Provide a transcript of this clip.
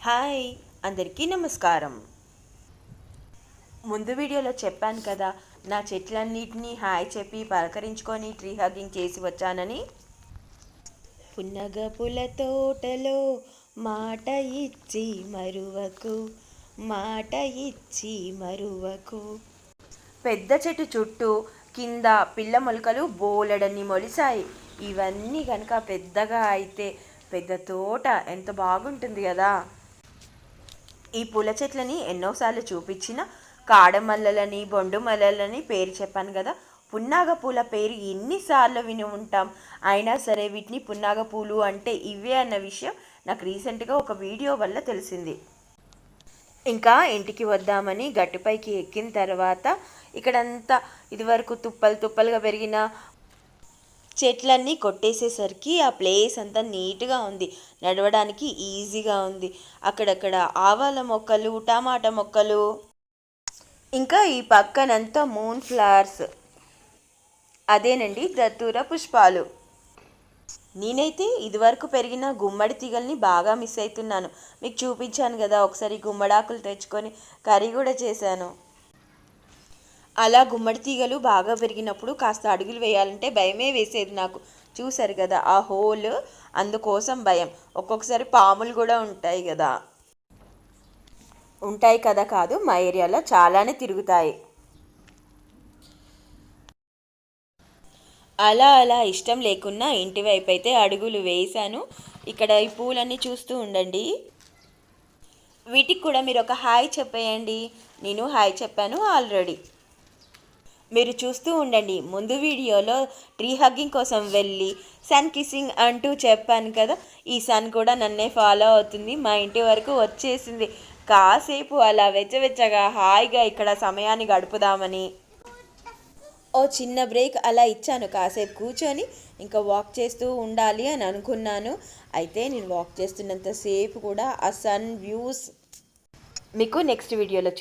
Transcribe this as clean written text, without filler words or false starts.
Hi అందరికీ నమస్కారం. ముందు వీడియోలో చెప్పాను కదా, నా చెట్లన్నిటినీ హాయ్ చెప్పి పలకరించుకొని ట్రీ హగ్గింగ్ చేసి వచ్చానని. పున్నగపుల తోటలో మాట ఇచ్చి మరువకు, మాట ఇచ్చి మరువకు. పెద్ద చెట్టు చుట్టూ కింద పిల్ల మొలకలు బోలెడన్ని మొలిసాయి. ఇవన్నీ కనుక పెద్దగా అయితే పెద్ద తోట ఎంత బాగుంటుంది కదా. ఈ పూల చెట్లని ఎన్నోసార్లు చూపించిన కాడమల్లలని బొండు మల్లెలని పేరు చెప్పాను కదా. పున్నాగ పూల పేరు ఎన్నిసార్లు విని ఉంటాం, అయినా సరే వీటిని పున్నాగ పూలు అంటే ఇవే అన్న విషయం నాకు రీసెంట్గా ఒక వీడియో వల్ల తెలిసింది. ఇంకా ఇంటికి వద్దామని గట్టుపైకి ఎక్కిన తర్వాత ఇక్కడంతా ఇదివరకు తుప్పలు తుప్పలుగా పెరిగిన చెట్లన్నీ కొట్టేసేసరికి ఆ ప్లేస్ అంతా నీట్గా ఉంది, నడవడానికి ఈజీగా ఉంది. అక్కడక్కడ ఆవాల మొక్కలు, టమాటా మొక్కలు, ఇంకా ఈ పక్కనంతా మూన్ ఫ్లవర్స్, అదేనండి దత్తూర పుష్పాలు. నేనైతే ఇదివరకు పెరిగిన గుమ్మడి తీగల్ని బాగా మిస్ అవుతున్నాను. మీకు చూపించాను కదా, ఒకసారి గుమ్మడాకులు తెచ్చుకొని కర్రీ కూడా చేశాను. అలా గుమ్మడి తీగలు బాగా పెరిగినప్పుడు కాస్త అడుగులు వేయాలంటే భయమే వేసేది నాకు. చూసారు కదా ఆ హోల్, అందుకోసం భయం. ఒక్కొక్కసారి పాములు కూడా ఉంటాయి కదా కాదు, మా ఏరియాలో చాలానే తిరుగుతాయి. అలా అలా ఇష్టం లేకున్నా ఇంటి వైపు అయితే అడుగులు వేశాను. ఇక్కడ ఈ పూలన్నీ చూస్తూ ఉండండి. వీటికి కూడా మీరు ఒక హాయ్ చెప్పేయండి. నేను హాయ్ చెప్పాను ఆల్రెడీ. మీరు చూస్తూ ఉండండి. ముందు వీడియోలో ట్రీ హగ్గింగ్ కోసం వెళ్ళి సన్ కిస్సింగ్ అంటూ చెప్పాను కదా, ఈ సన్ కూడా నన్నే ఫాలో అవుతుంది. మా ఇంటి వరకు వచ్చేసింది. కాసేపు అలా వెచ్చవెచ్చగా హాయిగా ఇక్కడ సమయాన్ని గడుపుదామని ఓ చిన్న బ్రేక్ అలా ఇచ్చాను. కాసేపు కూర్చొని ఇంకా వాక్ చేస్తూ ఉండాలి అని అనుకున్నాను. అయితే నేను వాక్ చేస్తున్నంతసేపు కూడా ఆ సన్ వ్యూస్ మీకు నెక్స్ట్ వీడియోలో